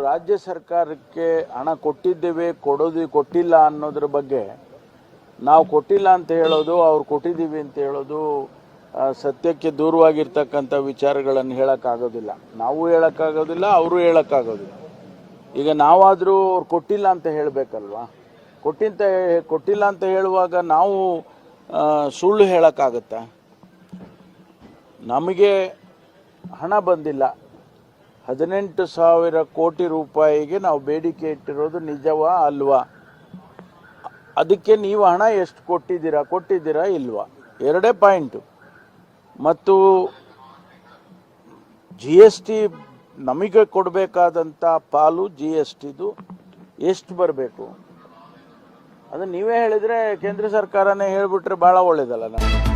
ರಾಜ್ಯ ಸರ್ಕಾರಕ್ಕೆ ಹಣ ಕೊಟ್ಟಿದ್ದೇವೆ ಕೊಟ್ಟಿಲ್ಲ ಅನ್ನೋದ್ರ ಬಗ್ಗೆ ನಾವು ಕೊಟ್ಟಿಲ್ಲ ಅಂತ ಹೇಳೋದು, ಅವ್ರು ಕೊಟ್ಟಿದ್ದೀವಿ ಅಂತ ಹೇಳೋದು ಸತ್ಯಕ್ಕೆ ದೂರವಾಗಿರ್ತಕ್ಕಂಥ ವಿಚಾರಗಳನ್ನು ಹೇಳೋಕ್ಕಾಗೋದಿಲ್ಲ. ನಾವು ಹೇಳೋಕ್ಕಾಗೋದಿಲ್ಲ, ಅವರು ಹೇಳೋಕ್ಕಾಗೋದಿಲ್ಲ. ಈಗ ನಾವಾದರೂ ಅವ್ರು ಕೊಟ್ಟಿಲ್ಲ ಅಂತ ಹೇಳಬೇಕಲ್ವಾ? ಕೊಟ್ಟಿಲ್ಲ ಅಂತ ಹೇಳುವಾಗ ನಾವು ಸುಳ್ಳು ಹೇಳೋಕ್ಕಾಗತ್ತಾ? ನಮಗೆ ಹಣ ಬಂದಿಲ್ಲ, 18,000 ಕೋಟಿ ರೂಪಾಯಿಗೆ ನಾವು ಬೇಡಿಕೆ ಇಟ್ಟಿರೋದು ನಿಜವಾ ಅಲ್ವಾ? ಅದಕ್ಕೆ ನೀವು ಹಣ ಎಷ್ಟು ಕೊಟ್ಟಿದ್ದೀರಾ ಇಲ್ವಾ? ಎರಡೇ ಪಾಯಿಂಟು. ಮತ್ತು GST ನಮಗೆ ಕೊಡಬೇಕಾದಂಥ ಪಾಲು GSTದು ಎಷ್ಟು ಬರಬೇಕು ಅದನ್ನು ನೀವೇ ಹೇಳಿದರೆ, ಕೇಂದ್ರ ಸರ್ಕಾರನೇ ಹೇಳಿಬಿಟ್ರೆ ಭಾಳ ಒಳ್ಳೆಯದಲ್ಲ ನಮಗೆ.